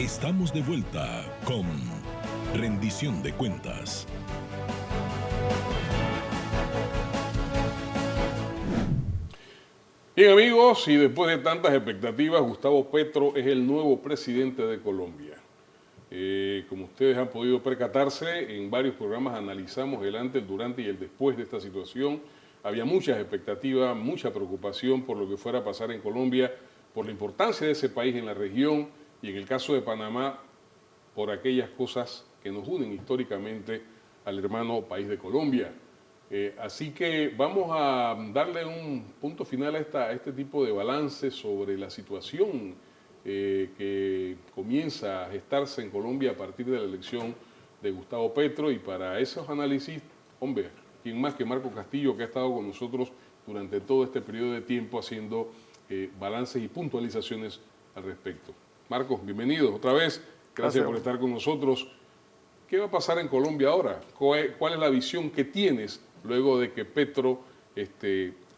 Estamos de vuelta con Rendición de Cuentas. Bien, amigos, y después de tantas expectativas, Gustavo Petro es el nuevo presidente de Colombia. Como ustedes han podido percatarse, en varios programas analizamos el antes, el durante y el después de esta situación. Había muchas expectativas, mucha preocupación por lo que fuera a pasar en Colombia, por la importancia de ese país en la región y en el caso de Panamá, por aquellas cosas que nos unen históricamente al hermano país de Colombia. Así que vamos a darle un punto final a este tipo de balance sobre la situación que comienza a gestarse en Colombia a partir de la elección de Gustavo Petro. Y para esos análisis, hombre, ¿quién más que Marco Castillo, que ha estado con nosotros durante todo este periodo de tiempo haciendo balances y puntualizaciones al respecto? Marcos, bienvenido otra vez. Gracias por estar con nosotros. ¿Qué va a pasar en Colombia ahora? ¿Cuál es la visión que tienes luego de que Petro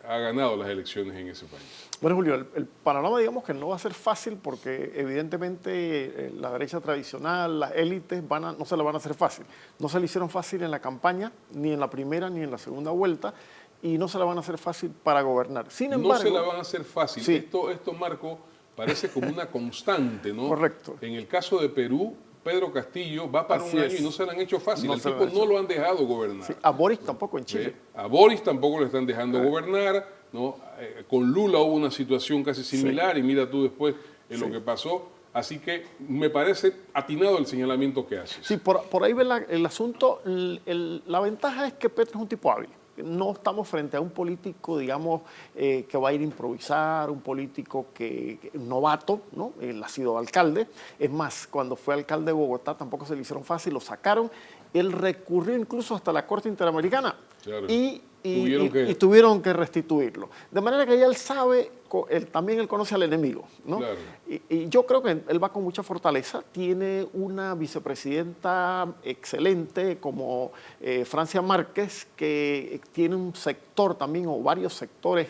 ha ganado las elecciones en ese país? Bueno, Julio, el panorama digamos que no va a ser fácil porque evidentemente la derecha tradicional, las élites no se la van a hacer fácil. No se la hicieron fácil en la campaña, ni en la primera ni en la segunda vuelta, y no se la van a hacer fácil para gobernar. Sin embargo, no se la van a hacer fácil. Sí. Esto, Marco, parece como una constante, ¿no? Correcto. En el caso de Perú, Pedro Castillo va para un año y no se la han hecho fácil. No Al tipo no lo han dejado gobernar. Sí, a Boris tampoco en Chile. A Boris tampoco le están dejando gobernar, ¿no? Con Lula hubo una situación casi similar y mira tú después lo que pasó. Así que me parece atinado el señalamiento que haces. Sí, por ahí ve el asunto. La ventaja es que Petro es un tipo hábil. No estamos frente a un político, digamos, que va a ir a improvisar, un político novato, ¿no? Él ha sido alcalde. Es más, cuando fue alcalde de Bogotá tampoco se le hicieron fácil, lo sacaron. Él recurrió incluso hasta la Corte Interamericana. Claro. Y tuvieron que restituirlo. De manera que ya él sabe, también él conoce al enemigo, ¿no? Claro. Y yo creo que él va con mucha fortaleza. Tiene una vicepresidenta excelente como Francia Márquez, que tiene un sector también, o varios sectores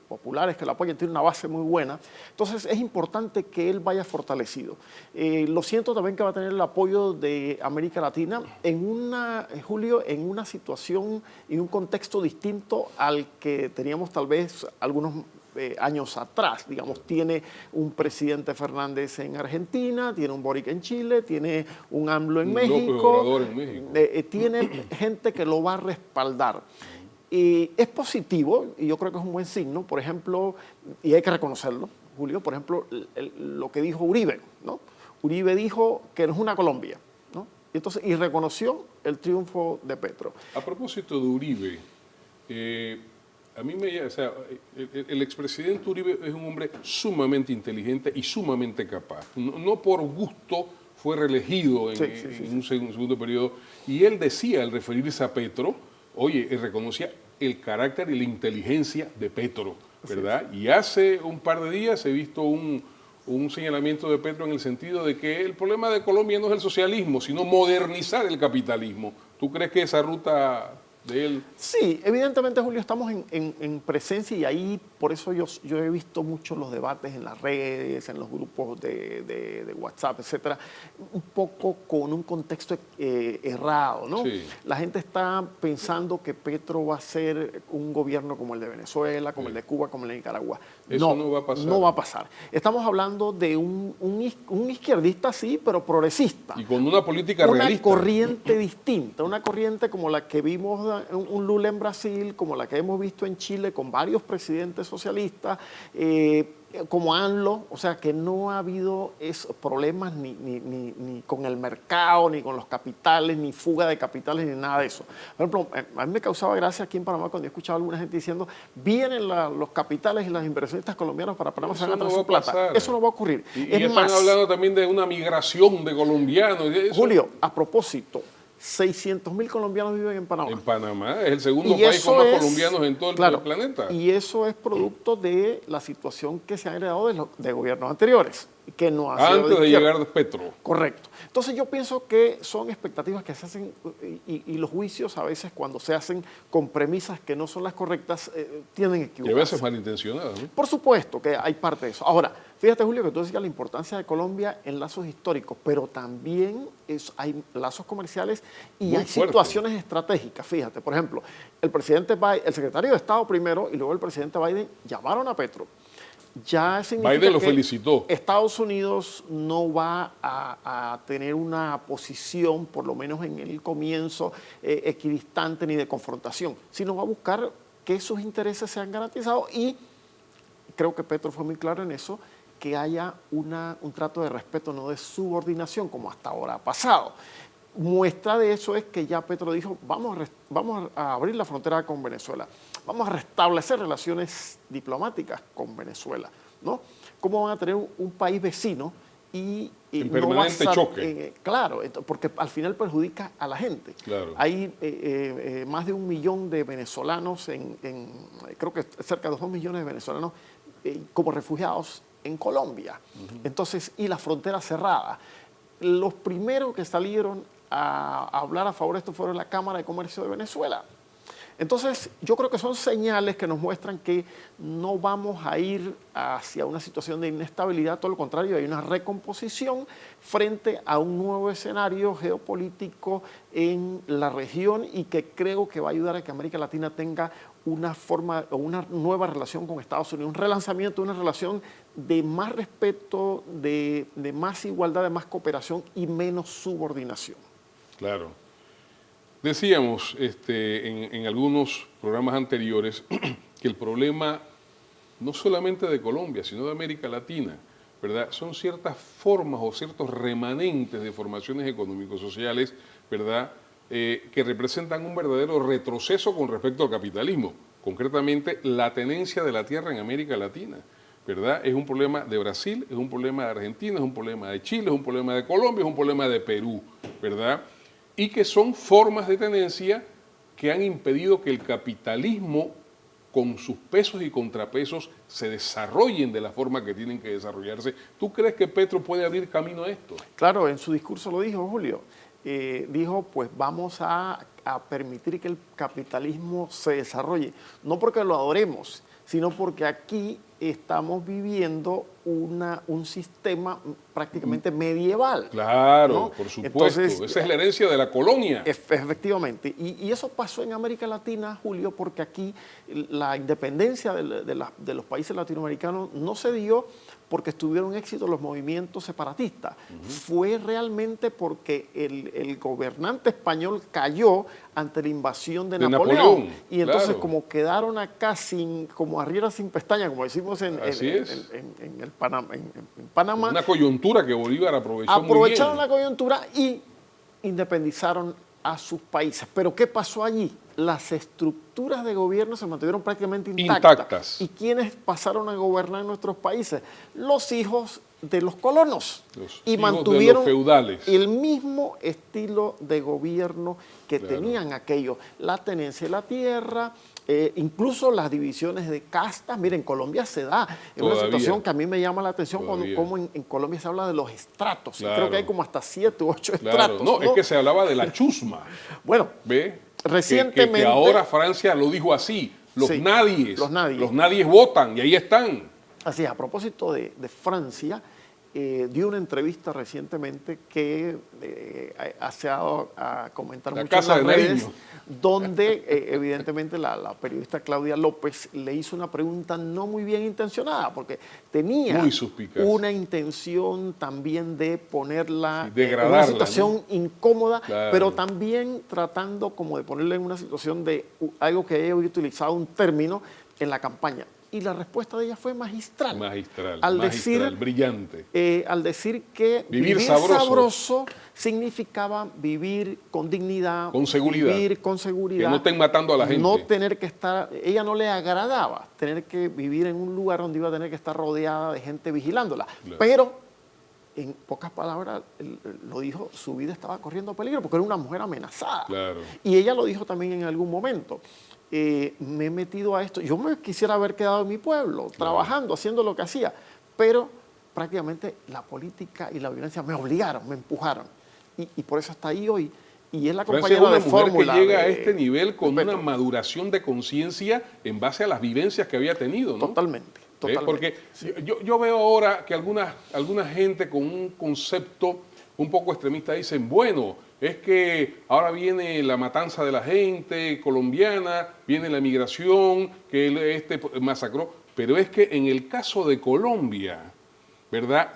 populares que lo apoyan, tiene una base muy buena. Entonces es importante que él vaya fortalecido. Lo siento también que va a tener el apoyo de América Latina Julio, en una situación, en un contexto distinto al que teníamos tal vez algunos años atrás. Digamos, tiene un presidente Fernández en Argentina, tiene un Boric en Chile, tiene un AMLO en México, tiene gente que lo va a respaldar. Y es positivo, y yo creo que es un buen signo, por ejemplo, y hay que reconocerlo, Julio, por ejemplo, lo que dijo Uribe, ¿no? Uribe dijo que no es una Colombia, ¿no? Y reconoció el triunfo de Petro. A propósito de Uribe, a mí el expresidente Uribe es un hombre sumamente inteligente y sumamente capaz. No por gusto fue reelegido en un segundo periodo. Y él decía, al referirse a Petro, oye, él reconocía el carácter y la inteligencia de Petro, ¿verdad? Sí. Y hace un par de días he visto un señalamiento de Petro en el sentido de que el problema de Colombia no es el socialismo, sino modernizar el capitalismo. ¿Tú crees que esa ruta de él? Sí, evidentemente, Julio, estamos en presencia, y ahí por eso yo he visto mucho los debates en las redes, en los grupos de WhatsApp, etcétera, un poco con un contexto errado, ¿no? Sí. La gente está pensando que Petro va a ser un gobierno como el de Venezuela, como el de Cuba, como el de Nicaragua. Eso no va a pasar. No va a pasar. Estamos hablando de un izquierdista, sí, pero progresista. Y con una política realista. Una corriente distinta, una corriente como la que vimos un Lula en Brasil, como la que hemos visto en Chile con varios presidentes socialistas, como AMLO, o sea que no ha habido problemas ni con el mercado, ni con los capitales, ni fuga de capitales, ni nada de eso. Por ejemplo, a mí me causaba gracia aquí en Panamá cuando he escuchado a alguna gente diciendo, vienen los capitales y los inversionistas colombianos para Panamá, se van a traer su plata. Eso no va a ocurrir. Y están hablando también de una migración de colombianos. Julio, a propósito, 600.000 colombianos viven en Panamá. En Panamá, es el segundo país con más colombianos en todo el planeta. Y eso es producto de la situación que se ha heredado de gobiernos anteriores. que no ha sido Antes de izquierda. llegar Petro. Correcto. Entonces yo pienso que son expectativas que se hacen y los juicios a veces cuando se hacen con premisas que no son las correctas tienen Y a equivocarse. veces malintencionadas, ¿no? Por supuesto que hay parte de eso. Ahora, fíjate Julio que tú decías la importancia de Colombia en lazos históricos, pero también hay lazos comerciales y Muy hay fuerte. situaciones estratégicas. Fíjate, por ejemplo, el secretario de Estado primero y luego el presidente Biden llamaron a Petro. Ya significa Biden lo que felicitó. Estados Unidos no va a tener una posición, por lo menos en el comienzo, equidistante ni de confrontación, sino va a buscar que sus intereses sean garantizados y creo que Petro fue muy claro en eso, que haya un trato de respeto, no de subordinación, como hasta ahora ha pasado. Muestra de eso es que ya Petro dijo, vamos a abrir la frontera con Venezuela, vamos a restablecer relaciones diplomáticas con Venezuela, ¿no? ¿Cómo van a tener un país vecino y En no va a permanente ser- choque? claro, porque al final perjudica a la gente. Claro. Hay más de 1 millón de venezolanos, creo que cerca de 2 millones de venezolanos como refugiados en Colombia. Entonces, y la frontera cerrada. Los primeros que salieron a hablar a favor de esto fueron la Cámara de Comercio de Venezuela. Entonces, yo creo que son señales que nos muestran que no vamos a ir hacia una situación de inestabilidad, todo lo contrario, hay una recomposición frente a un nuevo escenario geopolítico en la región y que creo que va a ayudar a que América Latina tenga una forma o una nueva relación con Estados Unidos, un relanzamiento de una relación de más respeto, de más igualdad, de más cooperación y menos subordinación. Claro. Decíamos en algunos programas anteriores que el problema no solamente de Colombia, sino de América Latina, ¿verdad? Son ciertas formas o ciertos remanentes de formaciones económico-sociales, ¿verdad? Que representan un verdadero retroceso con respecto al capitalismo, concretamente la tenencia de la tierra en América Latina, ¿verdad? Es un problema de Brasil, es un problema de Argentina, es un problema de Chile, es un problema de Colombia, es un problema de Perú, ¿verdad? Y que son formas de tenencia que han impedido que el capitalismo, con sus pesos y contrapesos, se desarrollen de la forma que tienen que desarrollarse. ¿Tú crees que Petro puede abrir camino a esto? Claro, en su discurso lo dijo Julio. Dijo, pues vamos a permitir que el capitalismo se desarrolle. No porque lo adoremos, sino porque aquí estamos viviendo un sistema prácticamente medieval. Claro, ¿no? por supuesto. Entonces, esa es la herencia de la colonia. Efectivamente. Y eso pasó en América Latina, Julio, porque aquí la independencia de los países latinoamericanos no se dio porque estuvieron éxito los movimientos separatistas. Fue realmente porque el gobernante español cayó ante la invasión de Napoleón. Y entonces claro. como quedaron acá como arriera sin pestaña, como decimos en Panamá, Una coyuntura que Bolívar aprovechó aprovecharon muy la coyuntura y independizaron a sus países. Pero ¿qué pasó allí? Las estructuras de gobierno se mantuvieron prácticamente intactas. ¿Y quiénes pasaron a gobernar nuestros países? Los hijos de los colonos. Y mantuvieron de los feudales. el mismo estilo de gobierno que Claro. tenían aquellos. La tenencia de la tierra, incluso las divisiones de castas. Miren, en Colombia se da. Es una Todavía. situación que a mí me llama la atención Todavía. como en Colombia se habla de los estratos. Y Claro. creo que hay como hasta 7 u 8 Claro. estratos. No, es que se hablaba de la chusma. Bueno, ¿Ve? recientemente... Que ahora Francia lo dijo así. Los Sí, nadies. los nadies. Los nadies votan y ahí están. Así es, a propósito de Francia, dio una entrevista recientemente que se ha dado a comentar La mucho en Casa las de redes, Nariño. donde evidentemente la periodista Claudia López le hizo una pregunta no muy bien intencionada, porque tenía Muy suspicaz. una intención también de ponerla Sí, en degradarla, una situación incómoda, Claro. pero también tratando como de ponerla en una situación de algo que ella había utilizado un término en la campaña. Y la respuesta de ella fue magistral. Magistral, Al brillante. Al decir que Vivir sabroso significaba vivir con dignidad, Con seguridad. vivir con seguridad. Que no estén matando a la gente. No tener que estar, ella no le agradaba tener que vivir en un lugar donde iba a tener que estar rodeada de gente vigilándola. Claro. Pero, en pocas palabras, lo dijo, su vida estaba corriendo peligro porque era una mujer amenazada. Claro. Y ella lo dijo también en algún momento. Me he metido a esto. Yo me quisiera haber quedado en mi pueblo, trabajando, haciendo lo que hacía, pero prácticamente la política y la violencia me obligaron, me empujaron. Y por eso está ahí hoy. Y es la Francia compañera es de una mujer fórmula que llega a de este nivel con Petro. una maduración de conciencia en base a las vivencias que había tenido, ¿no? Totalmente. Porque Sí. yo veo ahora que alguna gente con un concepto un poco extremista dicen, bueno, es que ahora viene la matanza de la gente colombiana, viene la migración, que este masacró, pero es que en el caso de Colombia, ¿verdad?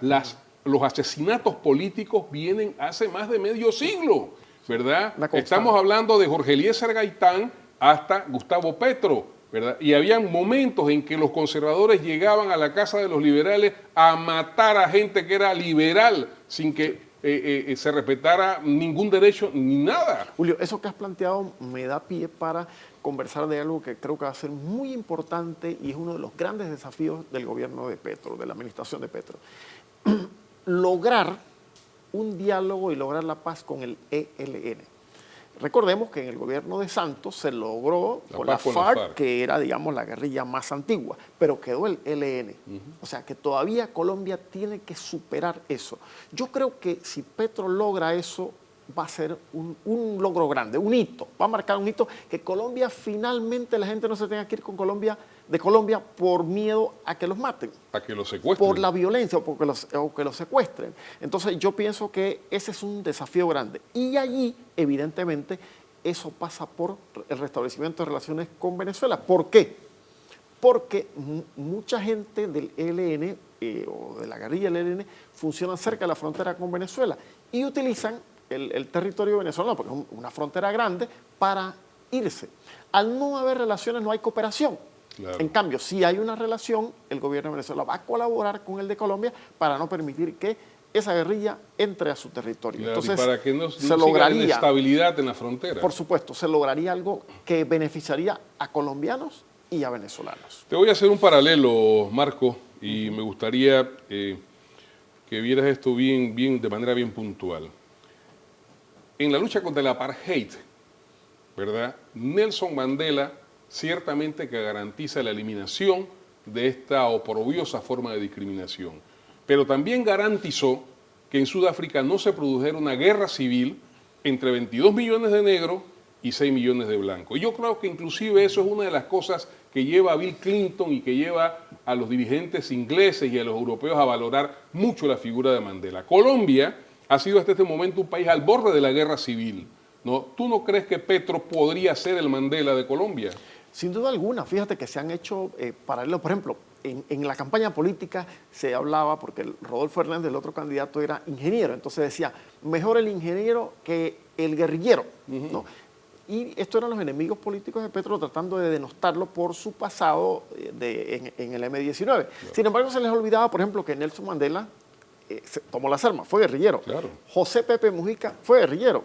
Los asesinatos políticos vienen hace más de medio siglo, ¿verdad? Estamos hablando de Jorge Eliezer Gaitán hasta Gustavo Petro, ¿verdad? Y habían momentos en que los conservadores llegaban a la casa de los liberales a matar a gente que era liberal sin que se respetara ningún derecho ni nada. Julio, eso que has planteado me da pie para conversar de algo que creo que va a ser muy importante y es uno de los grandes desafíos del gobierno de Petro, de la administración de Petro. Lograr un diálogo y lograr la paz con el ELN. Recordemos que en el gobierno de Santos se logró con la FARC, que era, digamos, la guerrilla más antigua, pero quedó el ELN. O sea, que todavía Colombia tiene que superar eso. Yo creo que si Petro logra eso, va a ser un logro grande, un hito. Va a marcar un hito que Colombia finalmente, la gente no se tenga que ir de Colombia por miedo a que los maten. A que los secuestren. Por la violencia o que los secuestren. Entonces yo pienso que ese es un desafío grande. Y allí, evidentemente, eso pasa por el restablecimiento de relaciones con Venezuela. ¿Por qué? Porque mucha gente del ELN o de la guerrilla del ELN funciona cerca de la frontera con Venezuela y utilizan el territorio venezolano, porque es una frontera grande, para irse. Al no haber relaciones no hay cooperación. Claro. En cambio, si hay una relación, el gobierno de Venezuela va a colaborar con el de Colombia para no permitir que esa guerrilla entre a su territorio. Claro, entonces, y para que no se lograría inestabilidad en la frontera. Por supuesto, se lograría algo que beneficiaría a colombianos y a venezolanos. Te voy a hacer un paralelo, Marco, y me gustaría que vieras esto de manera bien puntual. En la lucha contra el apartheid, ¿verdad? Nelson Mandela ciertamente que garantiza la eliminación de esta oprobiosa forma de discriminación, pero también garantizó que en Sudáfrica no se produjera una guerra civil entre 22 millones de negros y 6 millones de blancos. Y yo creo que inclusive eso es una de las cosas que lleva a Bill Clinton y que lleva a los dirigentes ingleses y a los europeos a valorar mucho la figura de Mandela. Colombia ha sido hasta este momento un país al borde de la guerra civil, ¿no? ¿Tú no crees que Petro podría ser el Mandela de Colombia? Sin duda alguna. Fíjate que se han hecho paralelos. Por ejemplo, en la campaña política se hablaba, porque Rodolfo Hernández, el otro candidato, era ingeniero. Entonces decía, mejor el ingeniero que el guerrillero, ¿no? Y estos eran los enemigos políticos de Petro tratando de denostarlo por su pasado en el M-19. Claro. Sin embargo, se les olvidaba, por ejemplo, que Nelson Mandela tomó las armas, fue guerrillero. Claro. José Pepe Mujica fue guerrillero.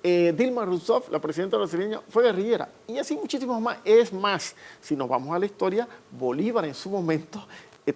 Dilma Rousseff, la presidenta brasileña, fue guerrillera. Y así muchísimos más. Es más, si nos vamos a la historia, Bolívar en su momento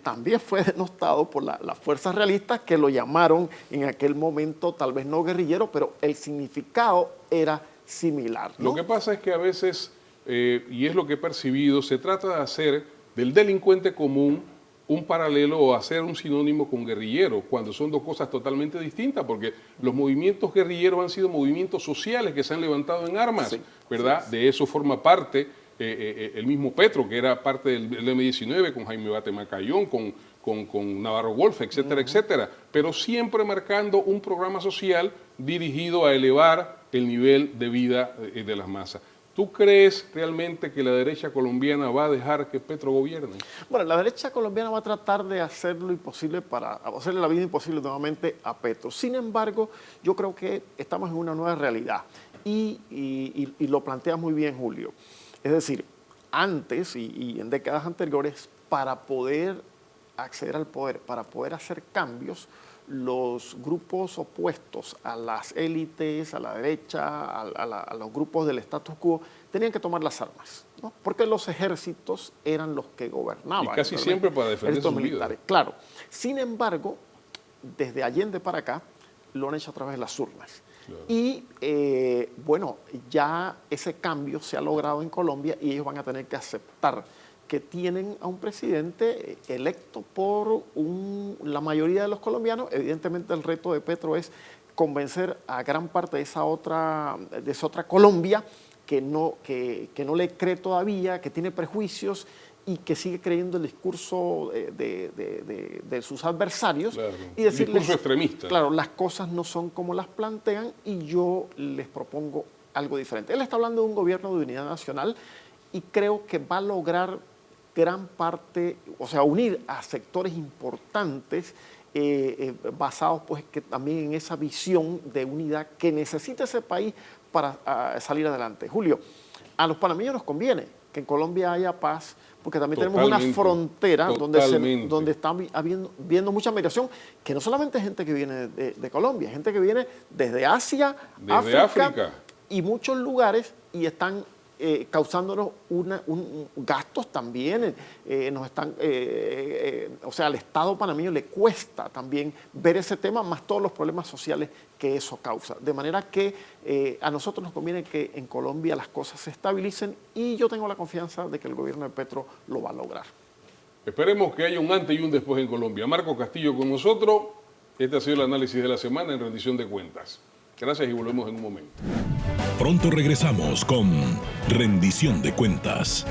también fue denostado por las fuerzas realistas que lo llamaron en aquel momento tal vez no guerrillero, pero el significado era similar, ¿no? Lo que pasa es que a veces, y es lo que he percibido, se trata de hacer del delincuente común un paralelo o hacer un sinónimo con guerrillero, cuando son dos cosas totalmente distintas, porque los movimientos guerrilleros han sido movimientos sociales que se han levantado en armas, sí, ¿verdad? Sí. De eso forma parte el mismo Petro, que era parte del M-19, con Jaime Bate Macayón, con Navarro Wolf, etcétera, etcétera, pero siempre marcando un programa social dirigido a elevar el nivel de vida de las masas. ¿Tú crees realmente que la derecha colombiana va a dejar que Petro gobierne? Bueno, la derecha colombiana va a tratar de hacer lo imposible para hacerle la vida imposible nuevamente a Petro. Sin embargo, yo creo que estamos en una nueva realidad y lo plantea muy bien Julio. Es decir, antes y en décadas anteriores, para poder acceder al poder, para poder hacer cambios, los grupos opuestos a las élites, a la derecha, a los grupos del status quo, tenían que tomar las armas, ¿no? Porque los ejércitos eran los que gobernaban. Y casi siempre para defender sus militares. Claro. Sin embargo, desde Allende para acá, lo han hecho a través de las urnas. Claro. Y bueno, ya ese cambio se ha logrado en Colombia y ellos van a tener que aceptar que tienen a un presidente electo por la mayoría de los colombianos. Evidentemente el reto de Petro es convencer a gran parte de esa otra Colombia que no le cree todavía, que tiene prejuicios y que sigue creyendo el discurso de sus adversarios. Claro. Y decirles, discurso extremista. Claro, las cosas no son como las plantean y yo les propongo algo diferente. Él está hablando de un gobierno de unidad nacional y creo que va a lograr gran parte, o sea, unir a sectores importantes basados pues que también en esa visión de unidad que necesita ese país para salir adelante. Julio, a los panameños nos conviene que en Colombia haya paz, porque también tenemos una frontera donde está viendo mucha migración, que no solamente es gente que viene de Colombia, es gente que viene desde Asia, África y muchos lugares, y están causándonos gastos también. O sea, al Estado panameño le cuesta también ver ese tema, más todos los problemas sociales que eso causa. De manera que a nosotros nos conviene que en Colombia las cosas se estabilicen y yo tengo la confianza de que el gobierno de Petro lo va a lograr. Esperemos que haya un antes y un después en Colombia. Marco Castillo con nosotros. Este ha sido el análisis de la semana en Rendición de Cuentas. Gracias y volvemos en un momento. Pronto regresamos con Rendición de Cuentas.